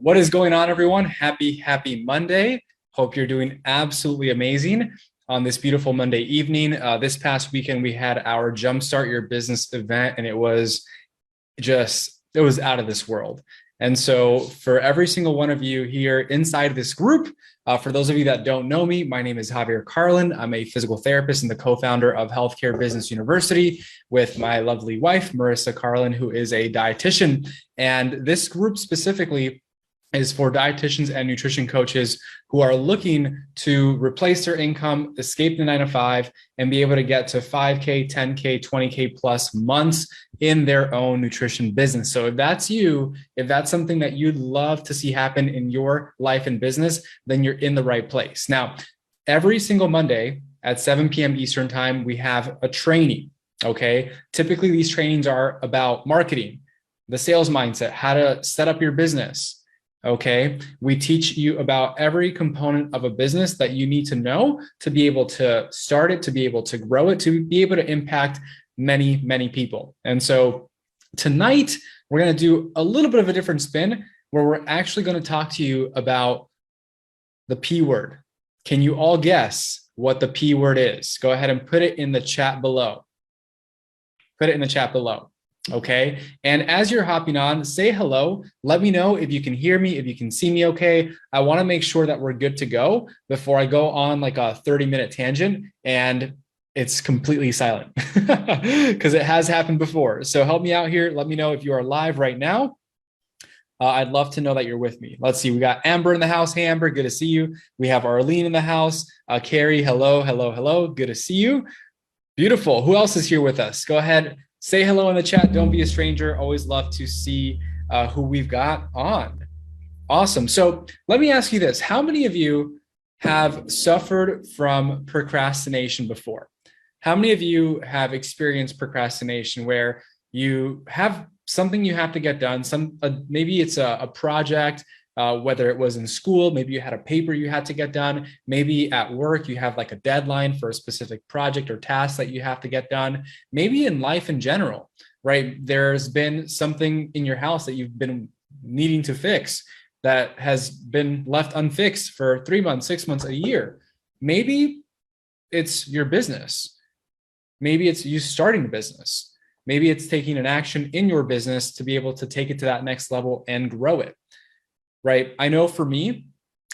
What is going on, everyone? Happy Monday. Hope you're doing absolutely amazing on this beautiful Monday evening. This past weekend, we had our Jumpstart Your Business event, and it was out of this world. And so for every single one of you here inside this group, for those of you that don't know me, my name is Javier Carlin. I'm a physical therapist and the co-founder of Healthcare Business University with my lovely wife, Marissa Carlin, who is a dietitian. And this group specifically is for dietitians and nutrition coaches who are looking to replace their income, escape the 9 to 5, and be able to get to 5K, 10K, 20K plus months in their own nutrition business. So if that's you, if that's something that you'd love to see happen in your life and business, then you're in the right place. Now, every single Monday at 7 p.m. Eastern time, we have a training, okay? Typically, these trainings are about marketing, the sales mindset, how to set up your business. Okay, we teach you about every component of a business that you need to know to be able to start it, to be able to grow it, to be able to impact many people. And so tonight, we're going to do a little bit of a different spin where we're actually going to talk to you about the P word. Can you all guess what the P word is? Go ahead and put it in the chat below. Put it in the chat below. Okay. And as you're hopping on, say hello. Let me know if you can hear me, if you can see me okay. I want to make sure that we're good to go before I go on like a 30-minute tangent and it's completely silent because it has happened before. So help me out here. Let me know if you are live right now. I'd love to know that you're with me. Let's see. We got Amber in the house. Hey, Amber, good to see you. We have Arlene in the house. Carrie, hello. Good to see you. Beautiful. Who else is here with us? Go ahead. Say hello in the chat. Don't be a stranger. Always love to see who we've got on. Awesome. So let me ask you this. How many of you have suffered from procrastination before? How many of you have experienced procrastination where you have something you have to get done? Maybe it's a project, whether it was in school, maybe you had a paper you had to get done, maybe at work you have like a deadline for a specific project or task that you have to get done, maybe in life in general, right? There's been something in your house that you've been needing to fix that has been left unfixed for 3 months, 6 months, a year. Maybe it's your business. Maybe it's you starting a business. Maybe it's taking an action in your business to be able to take it to that next level and grow it. Right? I know for me,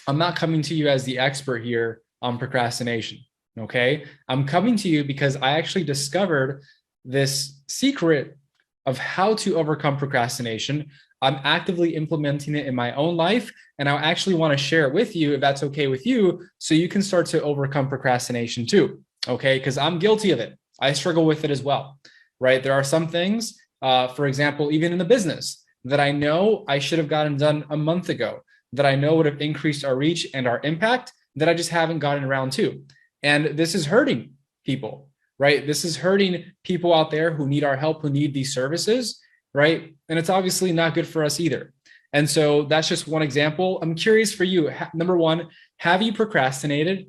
I'm not coming to you as the expert here on procrastination. Okay. I'm coming to you because I actually discovered this secret of how to overcome procrastination. I'm actively implementing it in my own life, and I actually want to share it with you if that's okay with you, so you can start to overcome procrastination too. Okay. Because I'm guilty of it. I struggle with it as well. Right? There are some things, for example, even in the business, that I know I should have gotten done a month ago, that I know would have increased our reach and our impact, that I just haven't gotten around to. And this is hurting people, right? This is hurting people out there who need our help, who need these services, right? And it's obviously not good for us either. And so that's just one example. I'm curious for you. Number one, have you procrastinated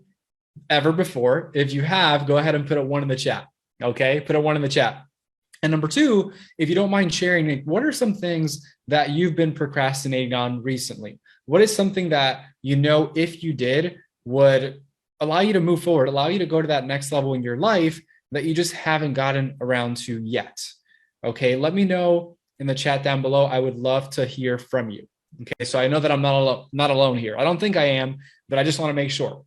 ever before? If you have, go ahead and put a 1 in the chat. Okay, put a 1 in the chat. And number two, if you don't mind sharing, what are some things that you've been procrastinating on recently? What is something that you know if you did would allow you to move forward, allow you to go to that next level in your life that you just haven't gotten around to yet? Okay, let me know in the chat down below. I would love to hear from you. Okay, so I know that I'm not alone here. I don't think I am, but I just want to make sure.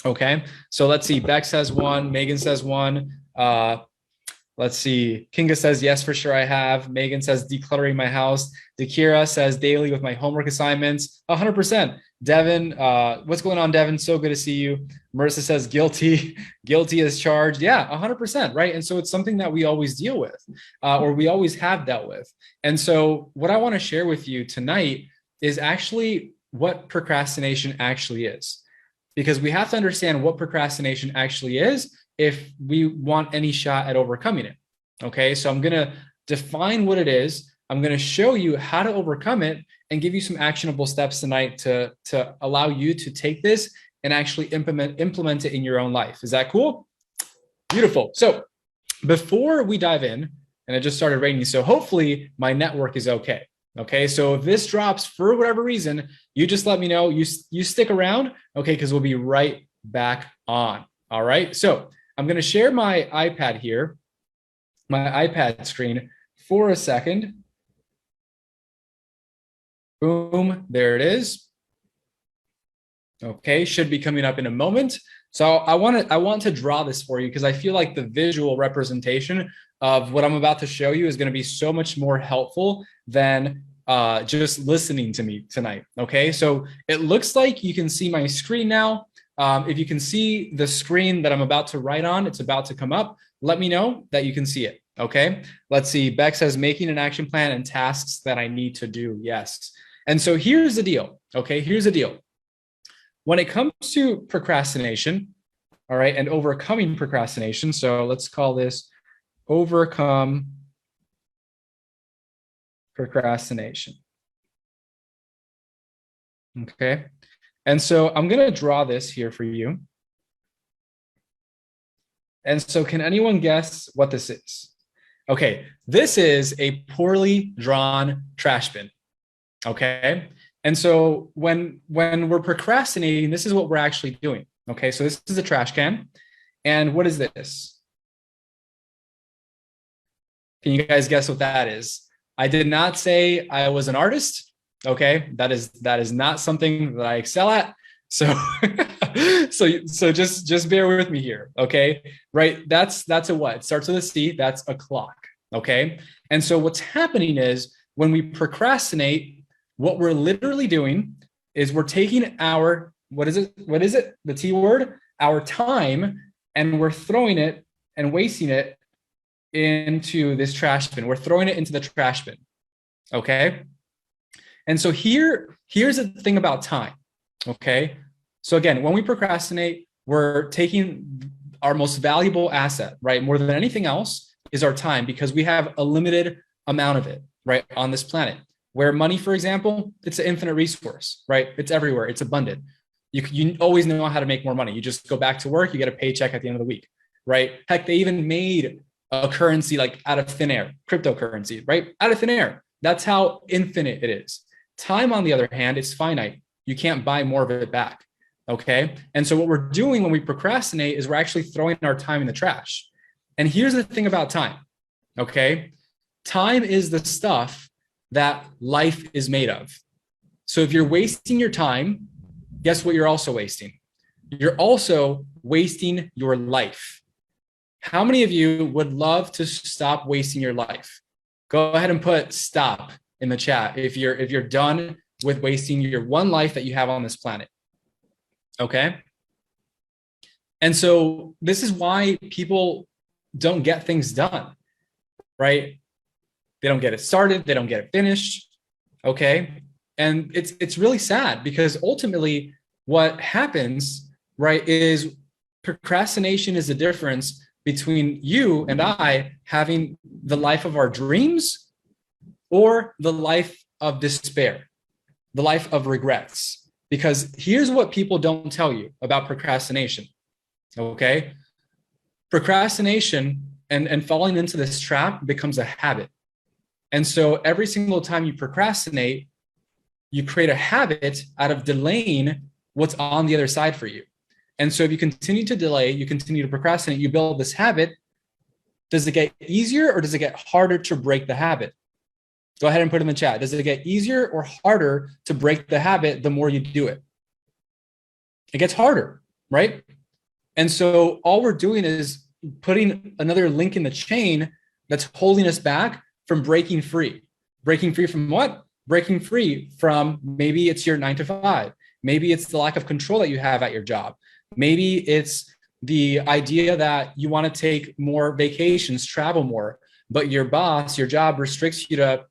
Okay, so let's see. Beck says 1, Megan says 1. Let's see. Kinga says, yes, for sure I have. Megan says, decluttering my house. Dakira says, daily with my homework assignments. 100%. Devin, what's going on, Devin? So good to see you. Marissa says, guilty. Guilty as charged. Yeah, 100%, right? And so it's something that we always deal with, or we always have dealt with. And so what I want to share with you tonight is actually what procrastination actually is. Because we have to understand what procrastination actually is if we want any shot at overcoming it. Okay, so I'm going to define what it is. I'm going to show you how to overcome it and give you some actionable steps tonight to allow you to take this and actually implement it in your own life. Is that cool? Beautiful. So before we dive in, and it just started raining, so hopefully my network is okay. Okay, so if this drops for whatever reason, you just let me know. You stick around, okay, because we'll be right back on. All right, so I'm going to share my iPad here, my iPad screen for a second. Boom, there it is. Okay, should be coming up in a moment. So I want to draw this for you because I feel like the visual representation of what I'm about to show you is going to be so much more helpful than just listening to me tonight. Okay, so it looks like you can see my screen now. If you can see the screen that I'm about to write on, it's about to come up. Let me know that you can see it. Okay, let's see. Beck says making an action plan and tasks that I need to do. Yes. And so here's the deal. Okay, here's the deal. When it comes to procrastination, all right, and overcoming procrastination, so let's call this overcome procrastination. Okay, and so I'm going to draw this here for you. And so can anyone guess what this is? Okay, this is a poorly drawn trash bin. Okay. And so when we're procrastinating, this is what we're actually doing. Okay. So this is a trash can. And what is this? Can you guys guess what that is? I did not say I was an artist. Okay. That is not something that I excel at. So, so just bear with me here. Okay. Right. That's a what? It starts with a C. That's a clock. Okay. And so what's happening is when we procrastinate, what we're literally doing is we're taking our, what is it? The T word, our time, and we're throwing it and wasting it into this trash bin. We're throwing it into the trash bin. Okay. And so here's the thing about time. Okay. So again, when we procrastinate, we're taking our most valuable asset, right? More than anything else is our time because we have a limited amount of it, right? On this planet. Where money, for example, it's an infinite resource, right? It's everywhere. It's abundant. You always know how to make more money. You just go back to work, you get a paycheck at the end of the week, right? Heck, they even made a currency like out of thin air, cryptocurrency, right? Out of thin air. That's how infinite it is. Time, on the other hand, is finite. You can't buy more of it back, okay? And so what we're doing when we procrastinate is we're actually throwing our time in the trash. And here's the thing about time, okay? Time is the stuff that life is made of. So if you're wasting your time, guess what you're also wasting? You're also wasting your life. How many of you would love to stop wasting your life? Go ahead and put stop in the chat if you're done with wasting your one life that you have on this planet. Okay? And so this is why people don't get things done, right? They don't get it started. They don't get it finished. Okay. And it's really sad because ultimately what happens, right, is procrastination is the difference between you and I having the life of our dreams or the life of despair, the life of regrets. Because here's what people don't tell you about procrastination. Okay. Procrastination and falling into this trap becomes a habit. And so every single time you procrastinate, you create a habit out of delaying what's on the other side for you. And so if you continue to delay, you continue to procrastinate, you build this habit. Does it get easier or does it get harder to break the habit? Go ahead and put it in the chat. Does it get easier or harder to break the habit the more you do it? It gets harder, right? And so all we're doing is putting another link in the chain that's holding us back from breaking free. Breaking free from what? Breaking free from maybe it's your 9 to 5. Maybe it's the lack of control that you have at your job. Maybe it's the idea that you want to take more vacations, travel more, but your boss, your job restricts you to,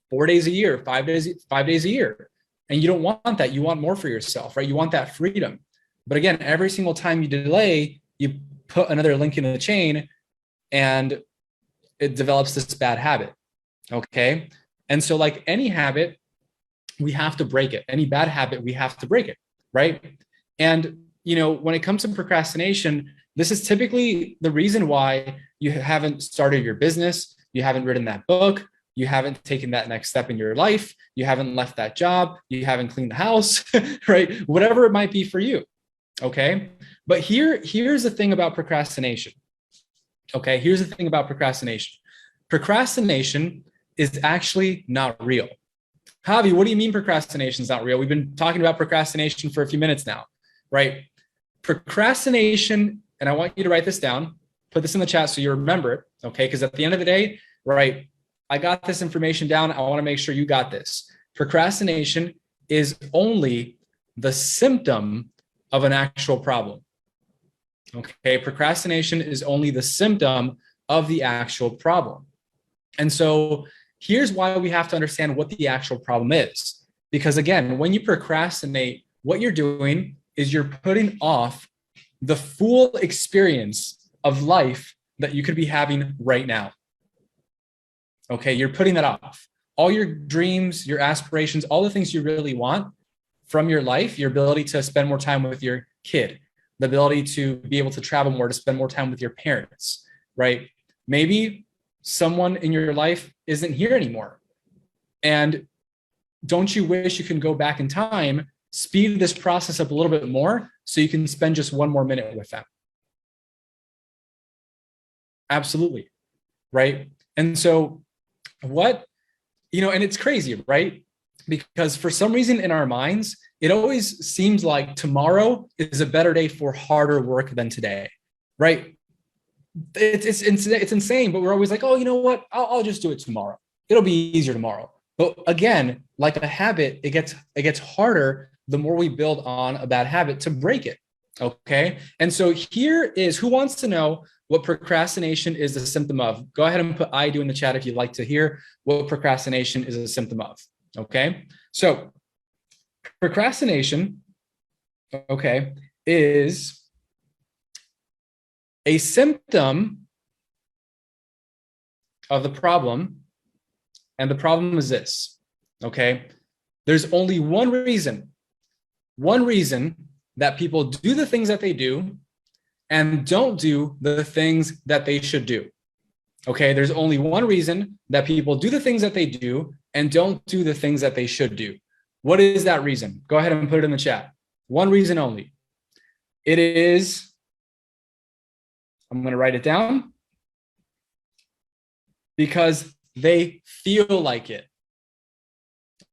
4 days a year, 5 days a year. And you don't want that. You want more for yourself, right? You want that freedom. But again, every single time you delay, you put another link in the chain and it develops this bad habit. Okay. And so like any habit, we have to break it. Any bad habit, we have to break it. Right. And, when it comes to procrastination, this is typically the reason why you haven't started your business. You haven't written that book, you haven't taken that next step in your life, you haven't left that job, you haven't cleaned the house, right? Whatever it might be for you. Okay. But here's the thing about procrastination. Okay. Here's the thing about procrastination. Procrastination is actually not real. Javi, what do you mean procrastination is not real? We've been talking about procrastination for a few minutes now, right? Procrastination, and I want you to write this down, put this in the chat so you remember it, okay? Because at the end of the day, right, I got this information down. I want to make sure you got this. Procrastination is only the symptom of an actual problem. Okay, procrastination is only the symptom of the actual problem. And so here's why we have to understand what the actual problem is. Because again, when you procrastinate, what you're doing is you're putting off the full experience of life that you could be having right now. Okay, you're putting that off. All your dreams, your aspirations, all the things you really want from your life, your ability to spend more time with your kid, the ability to be able to travel more, to spend more time with your parents, right? Maybe someone in your life isn't here anymore. And don't you wish you can go back in time, speed this process up a little bit more so you can spend just one more minute with them? Absolutely, right? And so and it's crazy, right? Because for some reason in our minds, it always seems like tomorrow is a better day for harder work than today, right? It's insane, but we're always like, oh, you know what? I'll just do it tomorrow. It'll be easier tomorrow. But again, like a habit, it gets harder the more we build on a bad habit to break it. Okay. And so here is, who wants to know what procrastination is a symptom of? Go ahead and put I do in the chat if you'd like to hear what procrastination is a symptom of. Okay. So procrastination, okay, is a symptom of the problem. And the problem is this, okay? There's only one reason that people do the things that they do and don't do the things that they should do. Okay, there's only one reason that people do the things that they do and don't do the things that they should do. What is that reason? Go ahead and put it in the chat. One reason only. It is, I'm going to write it down, because they feel like it.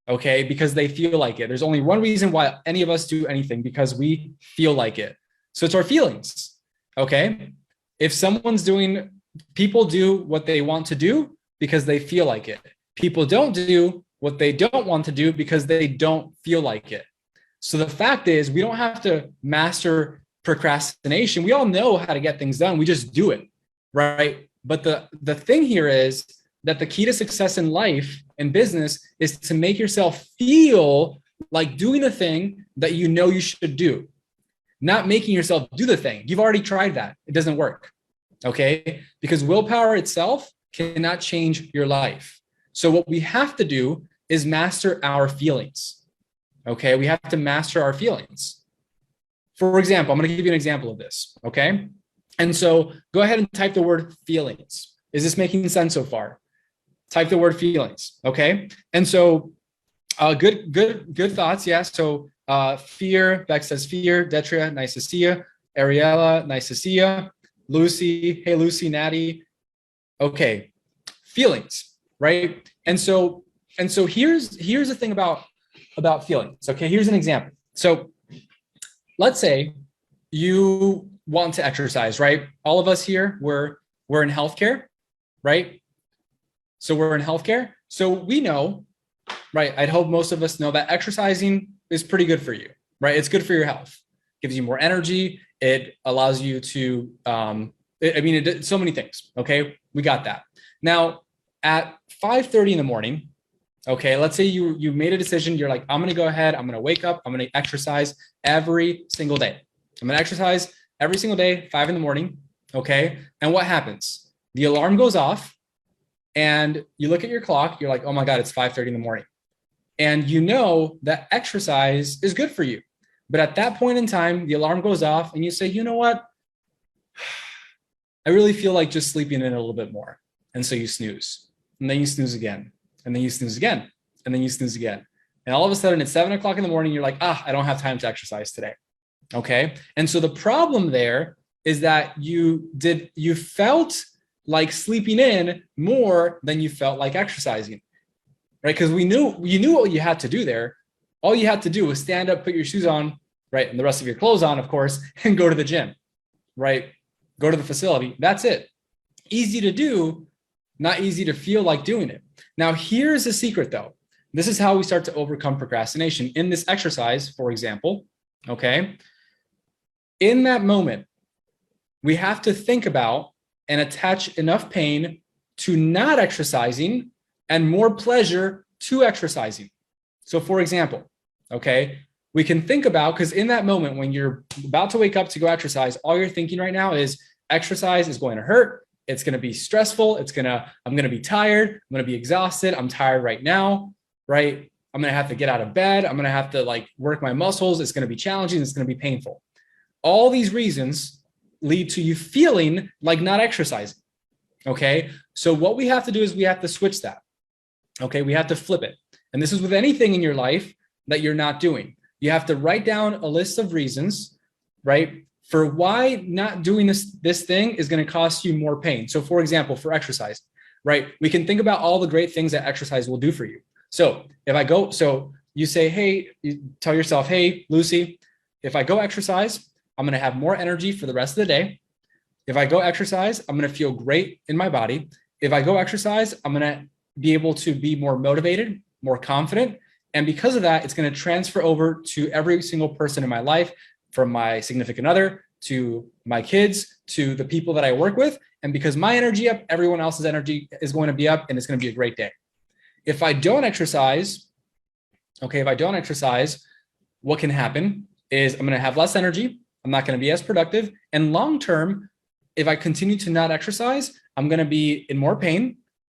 Okay, because they feel like it. There's only one reason why any of us do anything, because we feel like it. So it's our feelings. Okay, if people do what they want to do because they feel like it. People don't do what they don't want to do because they don't feel like it. So the fact is, we don't have to master procrastination. We all know how to get things done. We just do it, right? But the thing here is that the key to success in life and business is to make yourself feel like doing the thing that you know you should do, not making yourself do the thing. You've already tried that. It doesn't work, okay? Because willpower itself cannot change your life. So what we have to do is master our feelings, okay? We have to master our feelings. For example, I'm going to give you an example of this, okay? And so go ahead and type the word feelings. Is this making sense so far? Type the word feelings, okay? And so good thoughts, yeah. So fear, Beck says fear. Detria, nice to see you. Ariella, nice to see you. Lucy, hey Lucy, Natty. Okay, feelings, right? And so here's the thing about feelings. Okay, here's an example. So let's say you want to exercise, right? All of us here, we're in healthcare, right? So we're in healthcare. So we know, right? I'd hope most of us know that exercising is pretty good for you, right? It's good for your health. Gives you more energy. It allows you to, it did so many things. Okay, we got that. Now at 5:30 in the morning, okay, let's say you made a decision. You're like, I'm going to go ahead. I'm going to wake up. I'm going to exercise every single day. I'm going to exercise every single day, 5 in the morning. Okay. And what happens? The alarm goes off and you look at your clock. You're like, oh my God, it's 5:30 in the morning. And you know that exercise is good for you. But at that point in time, the alarm goes off and you say, you know what? I really feel like just sleeping in a little bit more. And so you snooze. and then you snooze again, and then you snooze again, and then you snooze again. And all of a sudden it's 7 o'clock in the morning. You're like, I don't have time to exercise today. Okay. And so the problem there is that you felt like sleeping in more than you felt like exercising, right? Because you knew what you had to do there. All you had to do was stand up, put your shoes on, right? And the rest of your clothes on, of course, and go to the gym, right? Go to the facility. That's it. Easy to do, not easy to feel like doing it. Now, here's the secret though. This is how we start to overcome procrastination. In this exercise, for example, okay? In that moment, we have to think about and attach enough pain to not exercising and more pleasure to exercising. So for example, okay, we can think about, because in that moment when you're about to wake up to go exercise, all you're thinking right now is exercise is going to hurt. It's going to be stressful. I'm going to be tired. I'm going to be exhausted. I'm tired right now, right? I'm going to have to get out of bed. I'm going to have to like work my muscles. It's going to be challenging. It's going to be painful. All these reasons lead to you feeling like not exercising. Okay. So what we have to do is we have to switch that. Okay. We have to flip it. And this is with anything in your life that you're not doing. You have to write down a list of reasons, right? For why not doing this thing is going to cost you more pain. So for example, for exercise, right? We can think about all the great things that exercise will do for you. So you say, hey, you tell yourself, hey, Lucy, if I go exercise, I'm going to have more energy for the rest of the day. If I go exercise, I'm going to feel great in my body. If I go exercise, I'm going to be able to be more motivated, more confident. And because of that, it's going to transfer over to every single person in my life, from my significant other to my kids, to the people that I work with. And because my energy up, everyone else's energy is going to be up, and it's going to be a great day. If I don't exercise, what can happen is I'm going to have less energy. I'm not going to be as productive. And long-term, if I continue to not exercise, I'm going to be in more pain,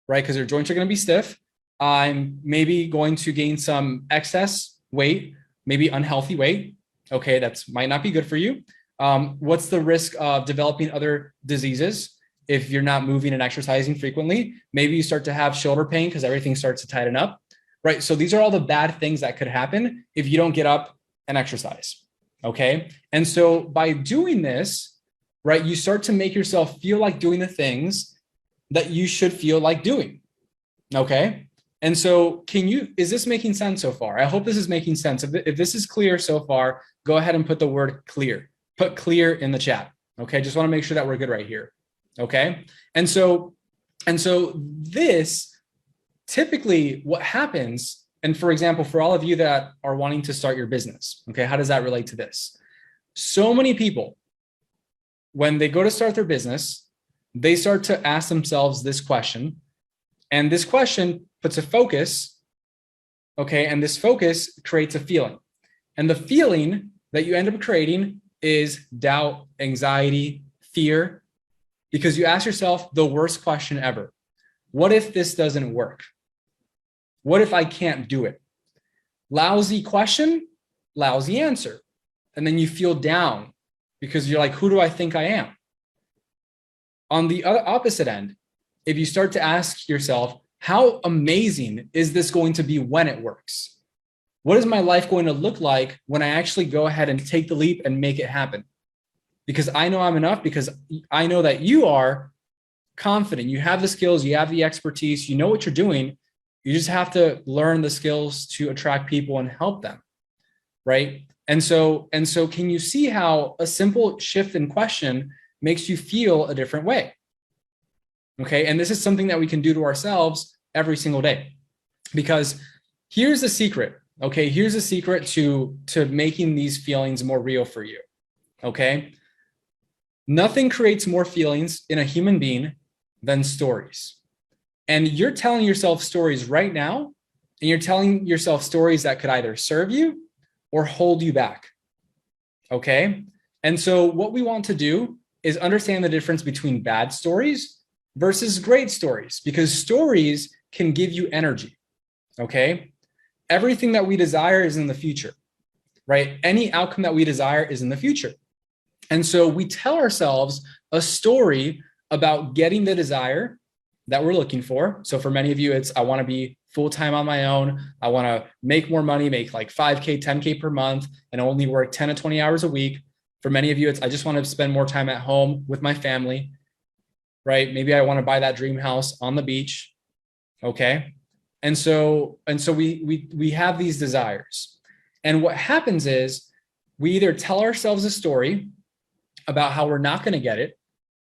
right? Because your joints are going to be stiff. I'm maybe going to gain some excess weight, maybe unhealthy weight. Okay, that might not be good for you. What's the risk of developing other diseases if you're not moving and exercising frequently? Maybe you start to have shoulder pain because everything starts to tighten up, right? So these are all the bad things that could happen if you don't get up and exercise. Okay. And so by doing this, right, you start to make yourself feel like doing the things that you should feel like doing. Okay. And so is this making sense so far? I hope this is making sense. If this is clear so far, go ahead and put the word clear. Put clear in the chat. Okay. Just want to make sure that we're good right here. Okay. And so this typically what happens, and for example, for all of you that are wanting to start your business, okay, how does that relate to this? So many people, when they go to start their business, they start to ask themselves this question, and this question puts a focus, okay, and this focus creates a feeling. And the feeling that you end up creating is doubt, anxiety, fear, because you ask yourself the worst question ever. What if this doesn't work? What if I can't do it? Lousy question, lousy answer. And then you feel down because you're like, who do I think I am? On the other opposite end, if you start to ask yourself, how amazing is this going to be when it works? What is my life going to look like when I actually go ahead and take the leap and make it happen? Because I know I'm enough, because I know that you are confident. You have the skills, you have the expertise, you know what you're doing. You just have to learn the skills to attract people and help them, right? And so can you see how a simple shift in question makes you feel a different way? Okay, and this is something that we can do to ourselves every single day. Because here's the secret, okay? Here's the secret to making these feelings more real for you, okay? Nothing creates more feelings in a human being than stories. And you're telling yourself stories right now, and you're telling yourself stories that could either serve you or hold you back, okay? And so what we want to do is understand the difference between bad stories versus great stories, because stories can give you energy, okay? Everything that we desire is in the future, right? Any outcome that we desire is in the future. And so we tell ourselves a story about getting the desire, that we're looking for. So for many of you, it's I want to be full-time on my own. I want to make more money, make like 5K, 10K per month, and only work 10 to 20 hours a week. For many of you, it's I just want to spend more time at home with my family, right? Maybe I want to buy that dream house on the beach. Okay. And so we have these desires. And what happens is we either tell ourselves a story about how we're not going to get it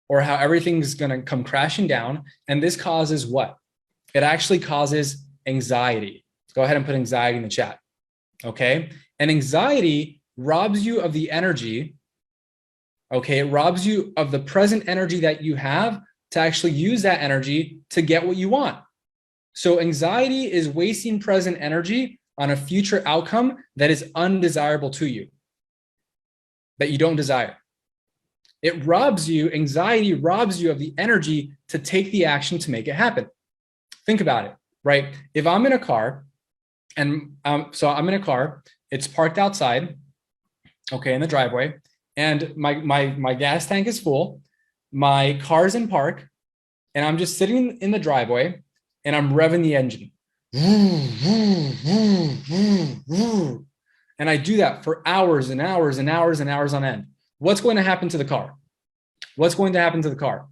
or how everything's going to come crashing down. And this causes what? It actually causes anxiety. Let's go ahead and put anxiety in the chat. Okay. And anxiety robs you of the energy. Okay. It robs you of the present energy that you have to actually use that energy to get what you want. So anxiety is wasting present energy on a future outcome that is undesirable to you, that you don't desire. It robs you, anxiety robs you of the energy to take the action to make it happen. Think about it, right? If I'm in a car and so I'm in a car, it's parked outside, okay, in the driveway, and my gas tank is full, my car's in park, and I'm just sitting in the driveway and I'm revving the engine. And I do that for hours and hours and hours and hours on end. What's going to happen to the car? What's going to happen to the car?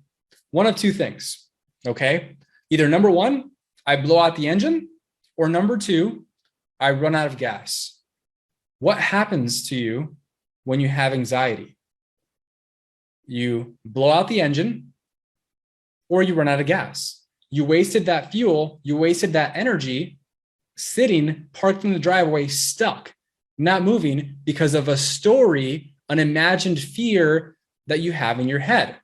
One of two things, okay? Either number one, I blow out the engine, or number two, I run out of gas. What happens to you when you have anxiety? You blow out the engine, or you run out of gas. You wasted that fuel, you wasted that energy sitting, parked in the driveway, stuck, not moving because of a story, an imagined fear that you have in your head.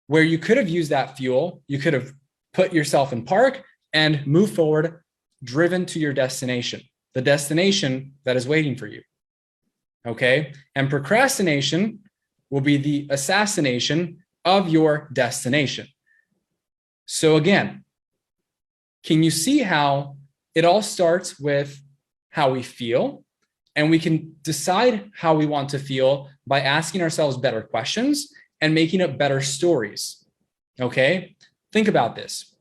Where you could have used that fuel, you could have put yourself in park and moved forward, driven to your destination, the destination that is waiting for you. Okay? And procrastination will be the assassination of your destination. So again, can you see how it all starts with how we feel? And we can decide how we want to feel by asking ourselves better questions and making up better stories. Okay? Think about this.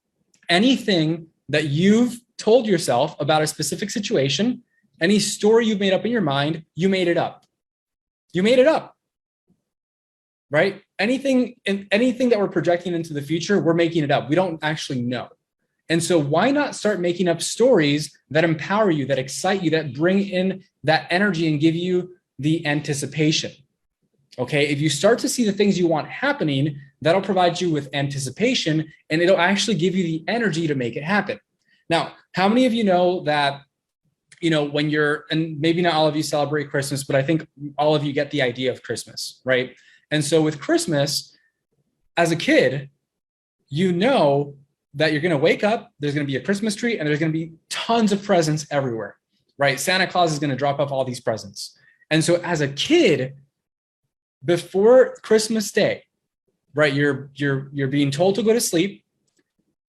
Anything that you've told yourself about a specific situation, any story you've made up in your mind, you made it up. You made it up. Right? Anything that we're projecting into the future, we're making it up. We don't actually know. And so why not start making up stories that empower you, that excite you, that bring in that energy and give you the anticipation? Okay, if you start to see the things you want happening, that'll provide you with anticipation and it'll actually give you the energy to make it happen. Now, how many of you know that, when and maybe not all of you celebrate Christmas, but I think all of you get the idea of Christmas, right? And so with Christmas, as a kid, you know that you're going to wake up, there's going to be a Christmas tree, and there's going to be tons of presents everywhere, right? Santa Claus is going to drop off all these presents. And so as a kid, before Christmas Day, right, you're being told to go to sleep,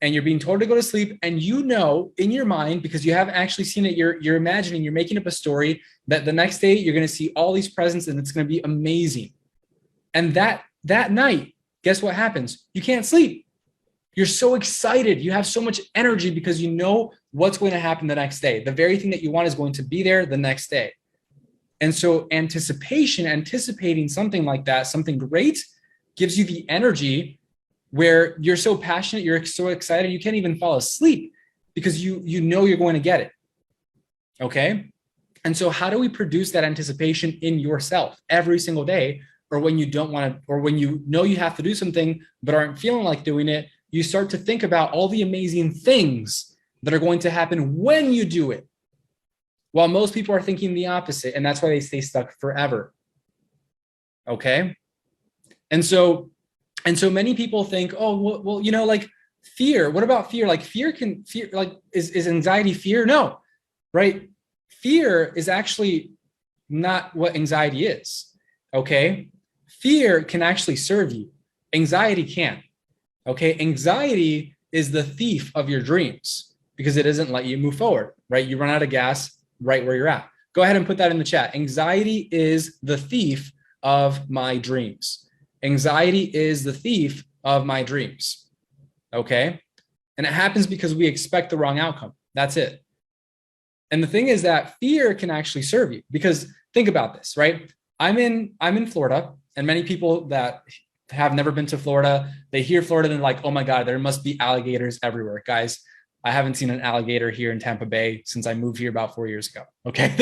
and you're being told to go to sleep, and in your mind, because you haven't actually seen it, you're imagining, you're making up a story that the next day you're going to see all these presents and it's going to be amazing. And that night, guess what happens? You can't sleep. You're so excited. You have so much energy because you know what's going to happen the next day. The very thing that you want is going to be there the next day. And so anticipating something like that, something great, gives you the energy where you're so passionate, you're so excited, you can't even fall asleep because you know you're going to get it. Okay? And so how do we produce that anticipation in yourself every single day? Or when you don't want to, or when you know you have to do something but aren't feeling like doing it, you start to think about all the amazing things that are going to happen when you do it. While most people are thinking the opposite, and that's why they stay stuck forever. Okay? And so many people think, oh, well, like fear. What about fear? Like fear, is anxiety fear? No, right? Fear is actually not what anxiety is. Okay? Fear can actually serve you. Anxiety can't. Okay? Anxiety is the thief of your dreams because it doesn't let you move forward, right? You run out of gas right where you're at. Go ahead and put that in the chat. Anxiety is the thief of my dreams. Anxiety is the thief of my dreams. Okay. And it happens because we expect the wrong outcome. That's it. And the thing is that fear can actually serve you, because think about this, right? I'm in Florida, and many people that have never been to Florida, they hear Florida and they're like, oh my God, there must be alligators everywhere. Guys, I haven't seen an alligator here in Tampa Bay since I moved here about 4 years ago. Okay.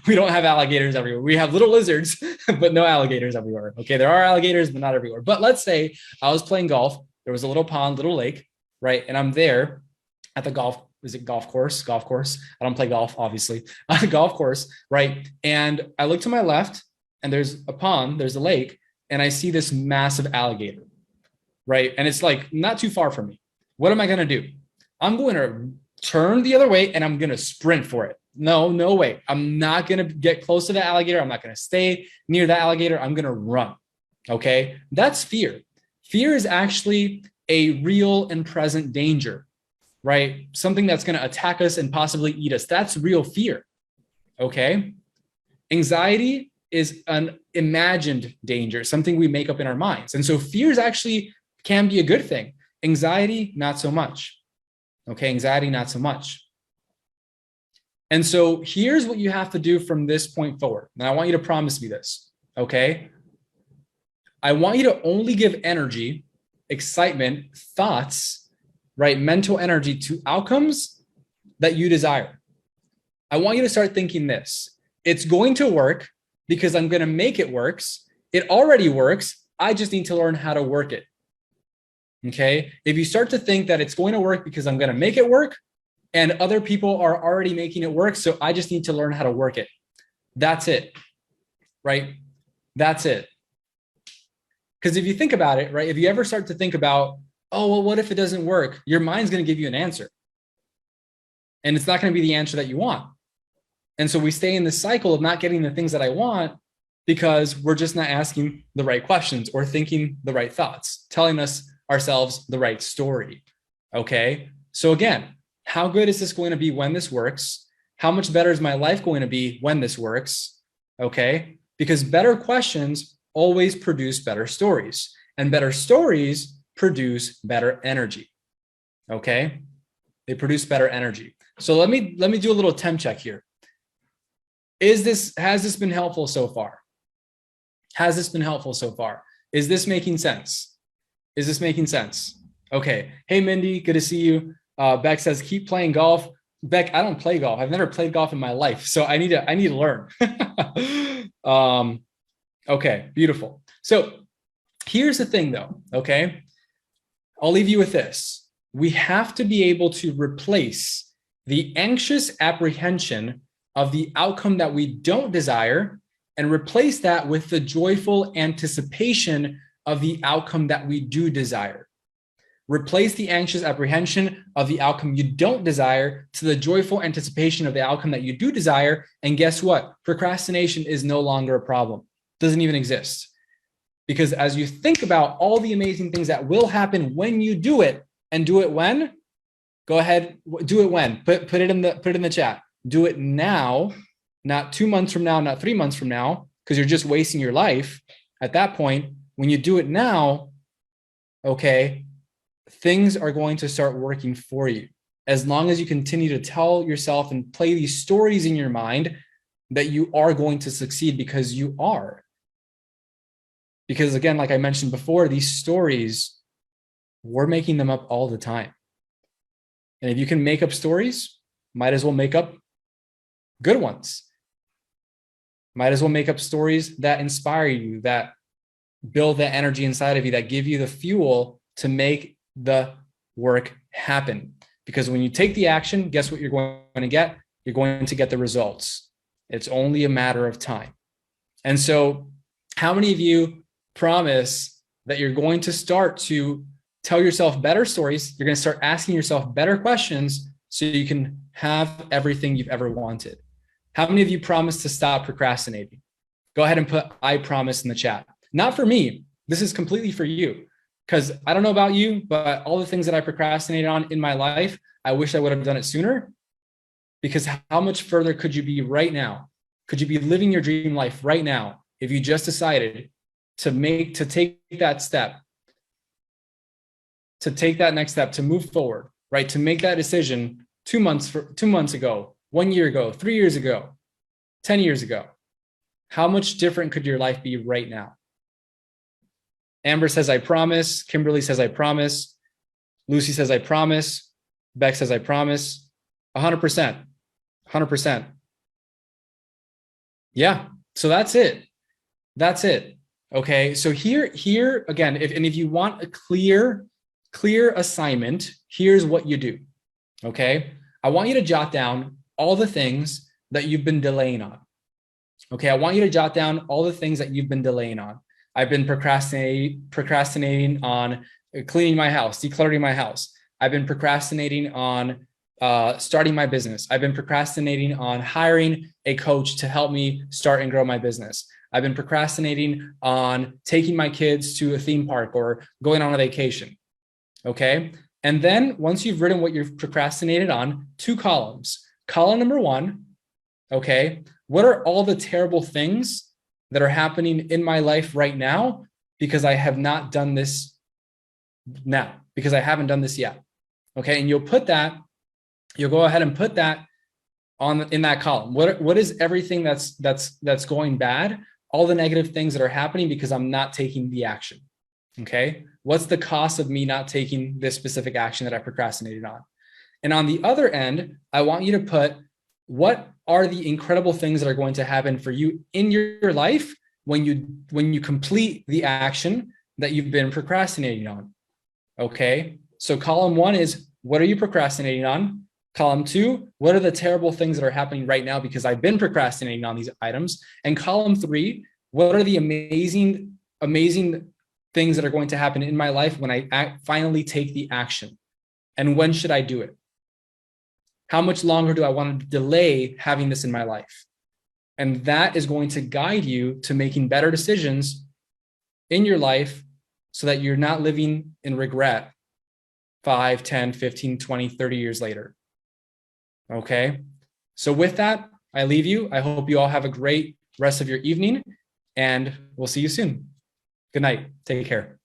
We don't have alligators everywhere. We have little lizards, but no alligators everywhere. Okay. There are alligators, but not everywhere. But let's say I was playing golf. There was a little pond, little lake, right? And I'm there at the golf course? I don't play golf, obviously. On the golf course, right? And I look to my left, and there's a pond, there's a lake, and I see this massive alligator, right? And it's like not too far from me. What am I going to do? I'm going to turn the other way, and I'm going to sprint for it. No way. I'm not going to get close to the alligator. I'm not going to stay near the alligator. I'm going to run. Okay. That's fear. Fear is actually a real and present danger, right? Something that's going to attack us and possibly eat us. That's real fear. Okay. Anxiety is an imagined danger, something we make up in our minds. And so fears actually can be a good thing. Anxiety, not so much. Okay. Anxiety, not so much. And so here's what you have to do from this point forward. And I want you to promise me this. Okay. I want you to only give energy, excitement, thoughts, right? Mental energy to outcomes that you desire. I want you to start thinking this. It's going to work because I'm going to make it works. It already works. I just need to learn how to work it. Okay. If you start to think that it's going to work because I'm going to make it work and other people are already making it work, so I just need to learn how to work it. That's it. Right? That's it. Because if you think about it, right, if you ever start to think about, oh, well, what if it doesn't work? Your mind's going to give you an answer. And it's not going to be the answer that you want. And so we stay in this cycle of not getting the things that I want because we're just not asking the right questions or thinking the right thoughts, telling ourselves the right story. Okay. So again, how good is this going to be when this works? How much better is my life going to be when this works? Okay. Because better questions always produce better stories, and better stories produce better energy. Okay. They produce better energy. So let me do a little temp check here. Has this been helpful so far? Has this been helpful so far? Is this making sense? Is this making sense? Okay. Hey, Mindy, good to see you. Beck says, keep playing golf. Beck, I don't play golf. I've never played golf in my life. So I need to learn. Okay, beautiful. So here's the thing though. Okay. I'll leave you with this. We have to be able to replace the anxious apprehension of the outcome that we don't desire and replace that with the joyful anticipation of the outcome that we do desire. Replace the anxious apprehension of the outcome you don't desire to the joyful anticipation of the outcome that you do desire. And guess what? Procrastination is no longer a problem. Doesn't even exist. Because as you think about all the amazing things that will happen when you do it, and do it when? Go ahead, do it when? Put it in the chat. Do it now, not 2 months from now, not 3 months from now, because you're just wasting your life. At that point, when you do it now, okay, things are going to start working for you. As long as you continue to tell yourself and play these stories in your mind that you are going to succeed, because you are. Because again, like I mentioned before, these stories, we're making them up all the time. And if you can make up stories, might as well make up good ones. Might as well make up stories that inspire you, that build that energy inside of you, that give you the fuel to make the work happen. Because when you take the action, guess what you're going to get? You're going to get the results. It's only a matter of time. And so how many of you promise that you're going to start to tell yourself better stories? You're going to start asking yourself better questions so you can have everything you've ever wanted. How many of you promise to stop procrastinating? Go ahead and put I promise in the chat. Not for me. This is completely for you. Because I don't know about you, but all the things that I procrastinated on in my life, I wish I would have done it sooner. Because how much further could you be right now? Could you be living your dream life right now if you just decided to take that step to take that next step, to move forward, right? To make that decision 2 months ago, 1 year ago, 3 years ago, 10 years ago, how much different could your life be right now? Amber says, I promise. Kimberly says, I promise. Lucy says, I promise. Beck says, I promise. 100%. 100%. Yeah. So that's it. That's it. Okay. So here again, if you want a clear assignment, here's what you do. Okay. I want you to jot down all the things that you've been delaying on. Okay. I want you to jot down all the things that you've been delaying on. I've been procrastinating on cleaning my house, decluttering my house. I've been procrastinating on starting my business. I've been procrastinating on hiring a coach to help me start and grow my business. I've been procrastinating on taking my kids to a theme park or going on a vacation. Okay. And then once you've written what you've procrastinated on, 2 columns. Column number 1, okay, what are all the terrible things that are happening in my life right now because I have not done this now, because I haven't done this yet. Okay. And you'll go ahead and put that in that column. What is everything that's going bad? All the negative things that are happening because I'm not taking the action. Okay. What's the cost of me not taking this specific action that I procrastinated on? And on the other end, I want you to put, what are the incredible things that are going to happen for you in your life when you complete the action that you've been procrastinating on? Okay. So column 1 is, what are you procrastinating on? Column 2, what are the terrible things that are happening right now because I've been procrastinating on these items? And column 3, what are the amazing things that are going to happen in my life when I finally take the action? And when should I do it? How much longer do I want to delay having this in my life? And that is going to guide you to making better decisions in your life so that you're not living in regret 5, 10, 15, 20, 30 years later. Okay. So with that, I leave you. I hope you all have a great rest of your evening, and we'll see you soon. Good night. Take care.